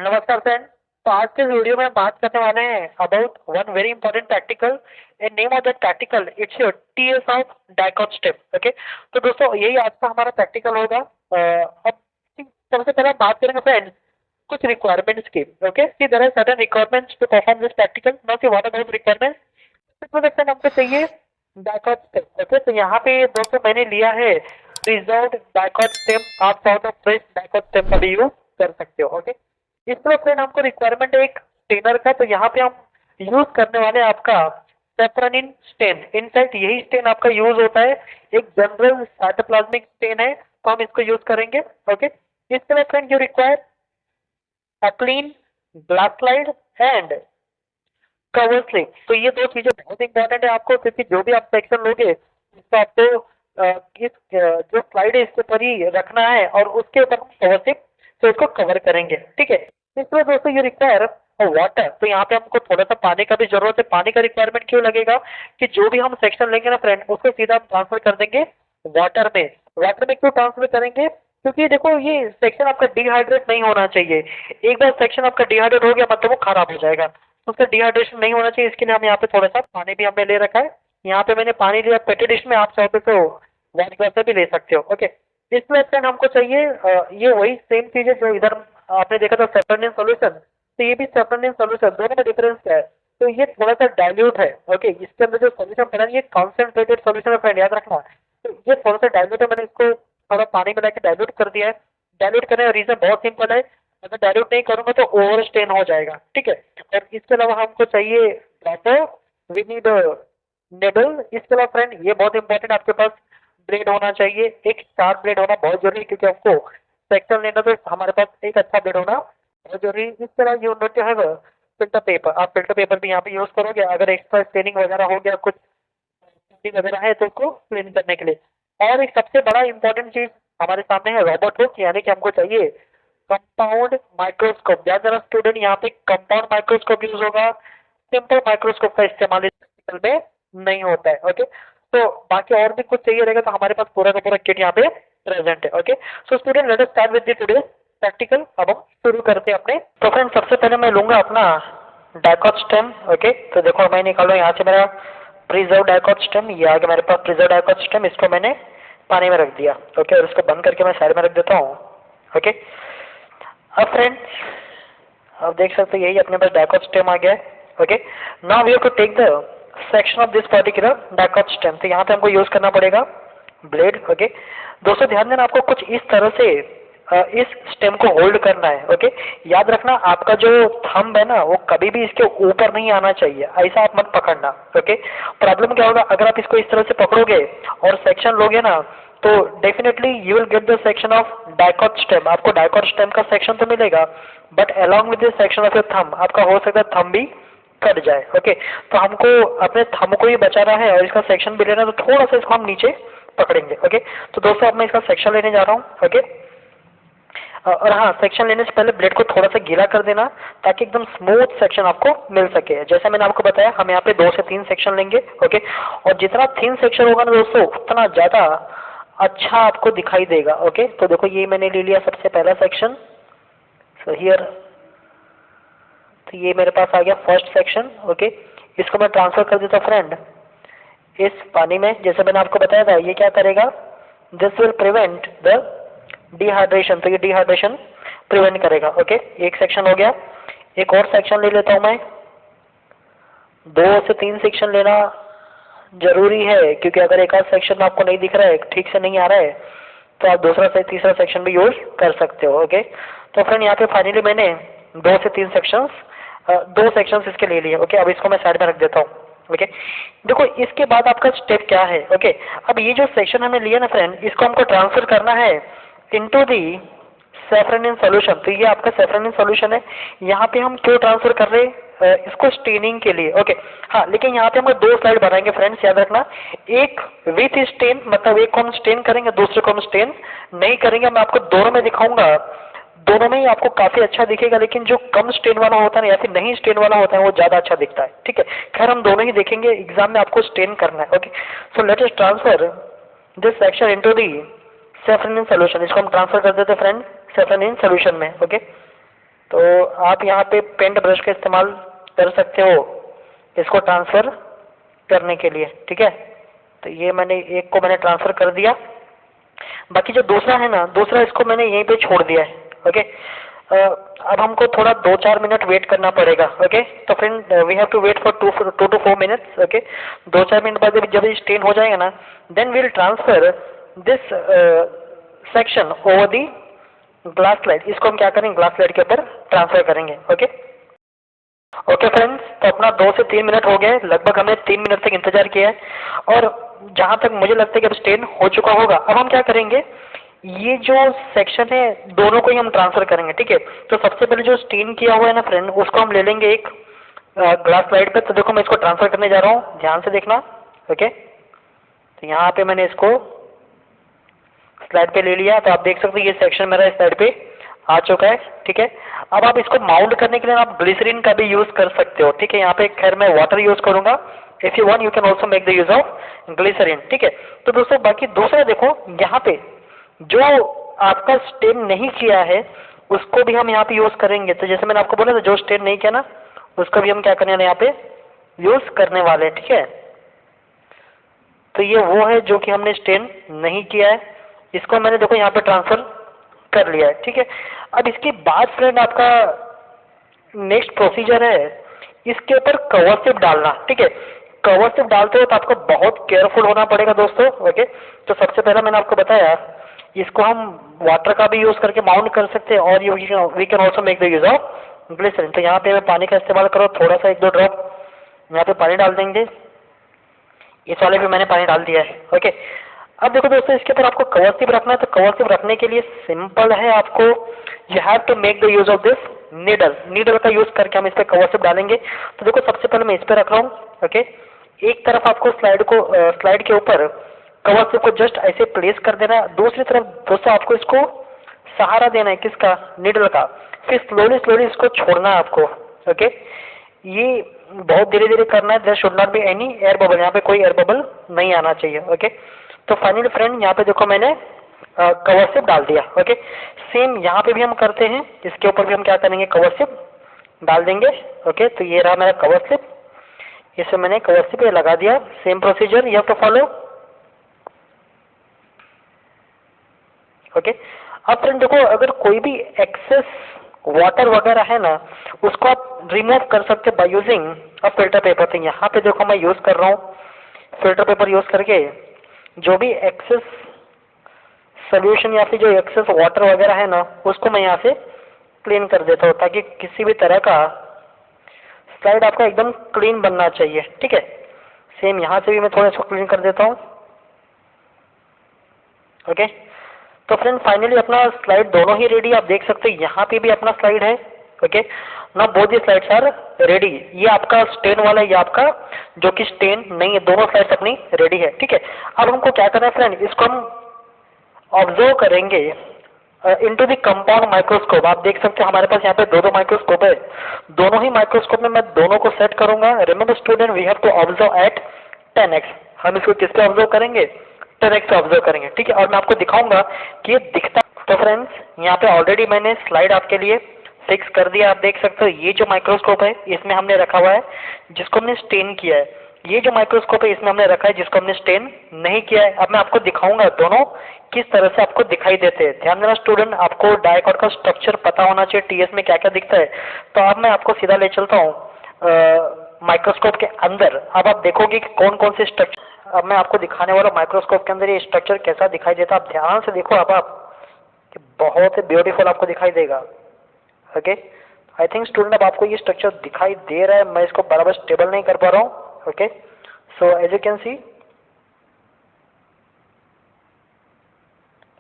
नमस्कार फ्रेंड। तो आज के इस वीडियो में हम बात करने वाले हैं about one very important practical. In name of that practical it's your TS of dicot stem. Okay, तो दोस्तों यही आज का हमारा प्रैक्टिकल होगा। अब सबसे पहले हम बात करेंगे फ्रेंड कुछ रिक्वायरमेंट्स की। Okay, see there are certain requirements to perform this practical. Now see what are those requirements. इसमें फ्रेंड हमको चाहिए डाइकोट स्टेप। ओके, तो यहाँ पे दोस्तों मैंने लिया है प्रिजर्व्ड डाइकोट स्टेम। आप चाहो तो फ्रेश डाइकोट स्टेम का भी यूज कर सकते हो। ओके, इसमें फ्रेंड हमको रिक्वायरमेंट है एक स्टेनर का। तो यहाँ पे हम यूज करने वाले हैं आपका सेफ्रोनिन स्टेन। इनफैक्ट यही स्टेन आपका यूज होता है, एक जनरल साइटोप्लाज्मिक स्टेन है, तो हम इसको यूज करेंगे। ओके, इसके लिए friend you require a clean glass slide and cover slip. तो ये दो चीजें बहुत इंपॉर्टेंट है आपको, क्योंकि जो भी आप सेक्शन लोगे इसको आपको जो स्लाइड है इसके ऊपर ही रखना है और उसके ऊपर हम कवर स्लिप से इसको कवर करेंगे। ठीक है, इसमें दोस्तों ये रिक्वायर वाटर। तो यहाँ पे हमको थोड़ा सा पानी का भी जरूरत है। पानी का रिक्वायरमेंट क्यों लगेगा कि जो भी हम सेक्शन लेंगे ना फ्रेंड, उसको सीधा हम ट्रांसफर कर देंगे वाटर में। वाटर में क्यों ट्रांसफर करेंगे, क्योंकि देखो ये सेक्शन आपका डिहाइड्रेट नहीं होना चाहिए। एक बार सेक्शन आपका डिहाइड्रेट हो गया मतलब वो खराब हो जाएगा, तो उसका डिहाइड्रेशन नहीं होना चाहिए। इसके लिए हम यहाँ पे थोड़ा सा पानी भी हमने ले रखा है। यहाँ पे मैंने पानी लिया पेटी डिश में, आप चाहते तो वाट ग्लास से भी ले सकते हो। ओके, इसमें फ्रेंड हमको चाहिए ये वही सेम चीज है जो इधर आपने देखा था सेफ्रोनिन सॉल्यूशन। तो ये भी सेफ्रोनिन सॉल्यूशन, दोनों में डिफरेंस क्या है, तो ये थोड़ा सा डाइल्यूट है। ओके, इसके अंदर जो सॉल्यूशन बना है ये कॉन्सेंट्रेटेड सॉल्यूशन है फ्रेंड, याद रखना। तो ये थोड़ा सा डाइल्यूट है, मैंने इसको थोड़ा पानी मिला के डाइल्यूट कर दिया है। डाइल्यूट करने का रीजन बहुत सिंपल है, अगर डाइल्यूट नहीं करूंगा तो ओवर स्टेन हो जाएगा। ठीक है, और इसके अलावा हमको चाहिए वाटर, वी नीड नेडल। इसके अलावा फ्रेंड ये बहुत इंपॉर्टेंट, आपके पास ब्लेड होना चाहिए, एक शार्प ब्लेड होना बहुत जरूरी है, क्योंकि आपको सेक्शन लेना तो हमारे पास एक अच्छा ब्लेड होना बहुत जरूरी है। इसके अलावा you need to have filter paper. आप फिल्टर पेपर भी यहाँ पे यूज करोगे अगर एक्स्ट्रा स्टेनिंग वगैरह हो गया, कुछ वगैरह है तो उसको क्लीन करने के लिए। और एक सबसे बड़ा इंपॉर्टेंट चीज हमारे सामने है रोबोट हुक, यानी कि हमको चाहिए कंपाउंड माइक्रोस्कोप। ज्यादा जरा स्टूडेंट यहाँ पे कंपाउंड माइक्रोस्कोप यूज होगा, सिंपल माइक्रोस्कोप का इस्तेमाल इस प्रैक्टिकल में नहीं होता है। ओके, तो बाकी और भी कुछ चाहिए रहेगा तो हमारे पास पूरा का पूरा किट यहाँ पे प्रेजेंट है। Okay, so student let us start with the today practical. अब हम शुरू करते हैं अपने। तो फ्रेंड सबसे पहले मैं लूंगा अपना डाइकोट स्टेम। ओके, तो देखो मैं निकालो यहाँ से मेरा प्रिजर्व डाइकोट स्टेम। ये आगे मेरे पास प्रिजर्व डाइकोट स्टेम, इसको मैंने पानी में रख दिया। ओके, और इसको बंद करके मैं साइड में रख देता हूँ। ओके, अब फ्रेंड आप देख सकते हो यही अपने पास डाइकोट स्टेम आ गया है। Okay, now we have to take the section of this particular dicot stem. तो यहाँ पे हमको यूज करना पड़ेगा ब्लेड। ओके, दोस्तों ध्यान देना, आपको कुछ इस तरह से इस स्टेम को होल्ड करना है। ओके, याद रखना आपका जो थंब है ना वो कभी भी इसके ऊपर नहीं आना चाहिए, ऐसा आप मत पकड़ना। ओके, प्रॉब्लम क्या होगा अगर आप इसको इस तरह से पकड़ोगे और सेक्शन लोगे ना, तो definitely you will get the section of dicot stem. आपको डाइकोट स्टेम का सेक्शन तो मिलेगा, but along with this section of your thumb आपका हो सकता है थंब भी कट जाए। ओके, तो हमको अपने थंब को ही बचाना है और इसका सेक्शन भी लेना है, तो थोड़ा सा इसको हम नीचे पकड़ेंगे। ओके, तो दोस्तों अब मैं इसका सेक्शन लेने जा रहा हूँ। ओके, और हाँ, सेक्शन लेने से पहले ब्लेड को थोड़ा सा गीला कर देना ताकि एकदम स्मूथ सेक्शन आपको मिल सके। जैसे मैंने आपको बताया हम यहाँ पे 2 से 3 सेक्शन लेंगे। ओके, और जितना थिन सेक्शन होगा ना दोस्तों उतना ज़्यादा अच्छा आपको दिखाई देगा। ओके, तो देखो ये मैंने ले लिया सबसे पहला सेक्शन। सो हियर, तो ये मेरे पास आ गया फर्स्ट सेक्शन। ओके, इसको मैं ट्रांसफर कर देता हूँ फ्रेंड इस पानी में। जैसे मैंने आपको बताया था ये क्या करेगा, this will prevent the dehydration. तो ये डिहाइड्रेशन प्रिवेंट करेगा। ओके, एक सेक्शन हो गया। एक और सेक्शन ले लेता हूँ मैं। 2 से 3 सेक्शन लेना जरूरी है, क्योंकि अगर एक आध सेक्शन आपको नहीं दिख रहा है, ठीक से नहीं आ रहा है, तो आप दूसरा से तीसरा सेक्शन भी यूज कर सकते हो। ओके, तो फ्रेंड यहाँ पे फाइनली मैंने 2 से 3 सेक्शंस 2 सेक्शंस इसके ले लिए। ओके, अब इसको मैं साइड में रख देता हूँ। ओके, देखो इसके बाद आपका स्टेप क्या है। ओके, अब ये जो सेक्शन हमें लिया ना फ्रेंड, इसको हमको ट्रांसफर करना है इनटू दी सेफ्रोनिन सॉल्यूशन। तो ये आपका सेफ्रोनिन सॉल्यूशन है। यहाँ पे हम क्यों ट्रांसफर कर रहे हैं, इसको स्टेनिंग के लिए। ओके, हाँ, लेकिन यहाँ पे हम 2 स्लाइड बनाएंगे फ्रेंड्स, याद रखना। एक विथ स्टेन, मतलब एक को हम स्टेन करेंगे, दूसरे को हम स्टेन नहीं करेंगे। मैं आपको दोनों में दिखाऊंगा, दोनों में ही आपको काफी अच्छा दिखेगा, लेकिन जो कम स्टेन वाला होता है ना या फिर नहीं स्टेन वाला होता है वो ज्यादा अच्छा दिखता है। ठीक है, खैर हम दोनों ही देखेंगे, एग्जाम में आपको स्टेन करना है। Okay, so let us transfer this section into the safranin solution. इसको हम ट्रांसफर कर देते हैं फ्रेंड सेफ्रोनिन सॉल्यूशन में। ओके, तो आप यहाँ पे पेंट ब्रश का इस्तेमाल कर सकते हो इसको ट्रांसफ़र करने के लिए, ठीक है। तो ये मैंने एक को मैंने ट्रांसफ़र कर दिया, बाकी जो दूसरा है ना, दूसरा इसको मैंने यहीं पे छोड़ दिया है, ओके। अब हमको थोड़ा 2-4 मिनट वेट करना पड़ेगा, ओके। तो friend we have to wait for 2 to 4 minutes, okay. 2-4 minute बाद जब ये स्टेन हो जाएगा ना, then we'll transfer this section over the glass slide. इसको हम क्या करेंगे, ग्लास स्लाइड के ऊपर ट्रांसफर करेंगे, ओके। ओके फ्रेंड्स, तो अपना 2 से 3 मिनट हो गए, लगभग हमने 3 मिनट तक इंतजार किया है और जहाँ तक मुझे लगता है कि अब स्टेन हो चुका होगा। अब हम क्या करेंगे, ये जो सेक्शन है दोनों को ही हम ट्रांसफर करेंगे, ठीक है। तो सबसे पहले जो स्टेन किया हुआ है ना फ्रेंड, उसको हम ले लेंगे एक ग्लास स्लाइड पे। तो देखो मैं इसको ट्रांसफर करने जा रहा हूँ, ध्यान से देखना, ओके। तो यहाँ पे मैंने इसको स्लाइड पे ले लिया, तो आप देख सकते हो ये सेक्शन मेरा इस साइड पे आ चुका है, ठीक है। अब आप इसको माउंट करने के लिए आप ग्लिसरीन का भी यूज़ कर सकते हो, ठीक है। यहाँ पे खैर मैं वाटर यूज़ करूँगा, if you want you can also make the use of glycerine, ठीक है। तो दोस्तों बाकी दूसरा देखो, यहाँ पे जो आपका स्टेन नहीं किया है उसको भी हम यहाँ पे यूज़ करेंगे। तो जैसे मैंने आपको बोला था, जो स्टेन नहीं किया ना उसको भी हम क्या करने वाले यहाँ पे यूज़ करने वाले हैं, ठीक है। तो ये वो है जो कि हमने स्टेन नहीं किया है, इसको मैंने देखो यहाँ पे ट्रांसफर कर लिया है, ठीक है। अब इसके बाद फ्रेंड आपका नेक्स्ट प्रोसीजर है इसके ऊपर कवर स्लिप डालना, ठीक है। कवर स्लिप डालते हो तो आपको बहुत केयरफुल होना पड़ेगा दोस्तों, ओके। तो सबसे पहला मैंने आपको बताया, इसको हम वाटर का भी यूज़ करके माउंट कर सकते हैं और we can also make the use of glycerine. तो यहाँ पे मैं पानी का इस्तेमाल करो, थोड़ा सा 1-2 ड्रॉप यहाँ पे पानी डाल देंगे, इस वाले पे मैंने पानी डाल दिया है, ओके। अब देखो दोस्तों, इसके ऊपर आपको कवर स्लिप रखना है। तो कवर स्लिप रखने के लिए सिंपल है, आपको you have to make the use of this needle का यूज करके हम इस पर कवर स्लिप डालेंगे। तो देखो सबसे पहले मैं इस पर रख रहा हूँ, ओके। एक तरफ आपको स्लाइड के ऊपर कवर स्लिप को जस्ट ऐसे प्लेस कर देना है, दूसरी तरफ दोस्तों आपको इसको सहारा देना है, किसका, नीडल का। फिर स्लोली इसको छोड़ना है आपको, ओके। ये बहुत धीरे धीरे करना है, there should not be any air bubble, यहाँ पे कोई एयर बबल नहीं आना चाहिए, ओके। तो फाइनली फ्रेंड यहाँ पे देखो मैंने कवर स्लिप डाल दिया, ओके। सेम यहाँ पे भी हम करते हैं, इसके ऊपर भी हम क्या करेंगे, कवर स्लिप डाल देंगे, ओके। तो ये रहा मेरा कवर स्लिप, इसमें मैंने कवर स्लिप लगा दिया। Same procedure you have to follow, okay. अब फ्रेंड देखो, अगर कोई भी एक्सेस वाटर वगैरह है ना, उसको आप रिमूव कर सकते हैं by using a filter paper. तो यहाँ पे देखो मैं यूज़ कर रहा हूँ फिल्टर पेपर यूज़ करके, जो भी एक्सेस सोल्यूशन या फिर जो एक्सेस वाटर वगैरह है ना, उसको मैं यहाँ से क्लीन कर देता हूँ, ताकि किसी भी तरह का स्लाइड आपका एकदम क्लीन बनना चाहिए, ठीक है। सेम यहाँ से भी मैं थोड़ा सा क्लीन कर देता हूँ, ओके। तो फ्रेंड फाइनली अपना स्लाइड दोनों ही रेडी, आप देख सकते हैं यहाँ पे भी अपना स्लाइड है, ओके। ना both the slides are ready. ये आपका स्टेन वाला है, ये आपका जो कि स्टेन नहीं है, दोनों स्लाइड्स अपनी रेडी है, ठीक है। अब हमको क्या करना है फ्रेंड, इसको हम ऑब्जर्व करेंगे इनटू द कंपाउंड माइक्रोस्कोप। आप देख सकते हैं हमारे पास यहाँ पे दो माइक्रोस्कोप है, दोनों ही माइक्रोस्कोप में मैं दोनों को सेट करूंगा। Remember student, we have to observe at 10x। हम इसको किस पे ऑब्जर्व करेंगे, 10x पे ऑब्जर्व करेंगे, ठीक है। और मैं आपको दिखाऊंगा कि ये दिखता। तो फ्रेंड्स यहाँ पे ऑलरेडी मैंने स्लाइड आपके लिए फिक्स कर दिया, आप देख सकते हो। ये जो माइक्रोस्कोप है इसमें हमने रखा हुआ है जिसको हमने स्टेन किया है, ये जो माइक्रोस्कोप है इसमें हमने रखा है जिसको हमने स्टेन नहीं किया है। अब मैं आपको दिखाऊंगा दोनों किस तरह से आपको दिखाई देते हैं। ध्यान देना स्टूडेंट, आपको डायकॉट का स्ट्रक्चर पता होना चाहिए, टीएस में क्या क्या दिखता है। तो अब मैं आपको सीधा ले चलता हूँ माइक्रोस्कोप के अंदर। अब आप देखोगे कि कौन कौन से स्ट्रक्चर अब मैं आपको दिखाने वाला माइक्रोस्कोप के अंदर ये स्ट्रक्चर कैसा दिखाई देता है। आप ध्यान से देखो, अब आप कि बहुत ही ब्यूटीफुल आपको दिखाई देगा, ओके। आई थिंक स्टूडेंट अब आपको ये स्ट्रक्चर दिखाई दे रहा है, मैं इसको बराबर स्टेबल नहीं कर पा रहा हूँ, okay. So as you can see,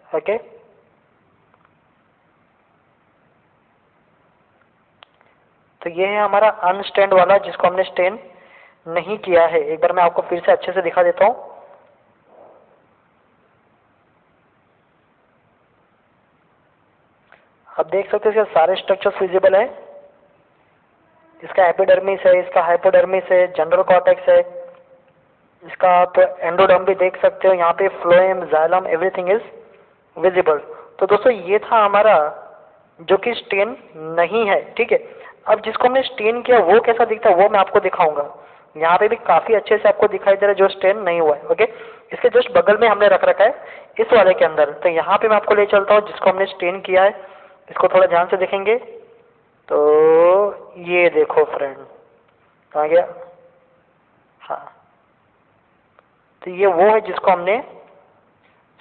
okay. तो ये है हमारा अनस्टैंड वाला जिसको हमने स्टेन नहीं किया है। एक बार मैं आपको फिर से अच्छे से दिखा देता हूँ। आप देख सकते हैं इसके सारे स्ट्रक्चर्स विजिबल है। इसका एपिडर्मिस है, इसका हाइपोडर्मिस है, जनरल कॉर्टेक्स है, इसका आप एंडोडर्म भी देख सकते हो। यहाँ पे phloem, xylem, everything is visible. तो दोस्तों ये था हमारा जो कि स्टेन नहीं है, ठीक है। अब जिसको हमने स्टेन किया वो कैसा दिखता है वो मैं आपको दिखाऊंगा। यहाँ पे भी काफी अच्छे से आपको दिखाई दे रहा है जो स्टेन नहीं हुआ है, ओके। इसके जस्ट बगल में हमने रख रखा है इस वाले के अंदर, तो यहाँ पे मैं आपको ले चलता हूँ जिसको हमने स्टेन किया है। इसको थोड़ा ध्यान से देखेंगे तो ये देखो फ्रेंड, कहाँ गया, हाँ, तो ये वो है जिसको हमने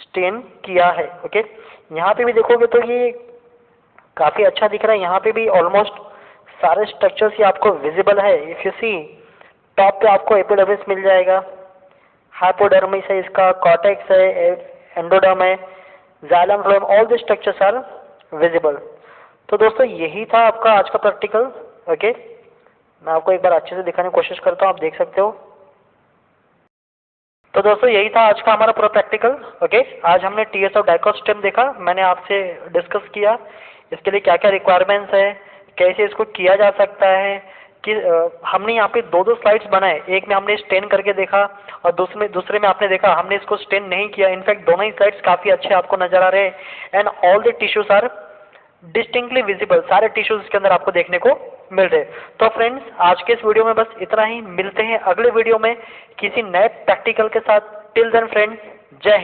स्टेन किया है, ओके। यहाँ पे भी देखोगे तो ये काफी अच्छा दिख रहा है। यहाँ पे भी ऑलमोस्ट सारे स्ट्रक्चर्स ही आपको विजिबल है। इफ यू सी टॉप पे आपको एपिडर्मिस मिल जाएगा, हाइपोडर्मिस है, इसका कॉर्टेक्स है, एंडोडर्म है, xylem phloem, all the structures are visible. तो दोस्तों यही था आपका आज का प्रैक्टिकल, ओके। मैं आपको एक बार अच्छे से दिखाने की कोशिश करता हूँ, आप देख सकते हो। तो दोस्तों यही था आज का हमारा पूरा प्रैक्टिकल, ओके। आज हमने टीएस ऑफ डाइकोस्टिम देखा, मैंने आपसे डिस्कस किया इसके लिए क्या क्या रिक्वायरमेंट्स है, कैसे इसको किया जा सकता है, कि हमने यहाँ पे दो स्लाइड्स बनाए, एक में हमने स्टेन करके देखा और दूसरे में आपने देखा हमने इसको स्टेन नहीं किया। इनफैक्ट दोनों ही स्लाइड्स काफ़ी अच्छे आपको नजर आ रहे हैं and all the tissues are distinctly visible, सारे टिश्यूज इसके अंदर आपको देखने को मिल रहे। तो फ्रेंड्स आज के इस वीडियो में बस इतना ही, मिलते हैं अगले वीडियो में किसी नए प्रैक्टिकल के साथ। टिल देन फ्रेंड्स, जय हिंद।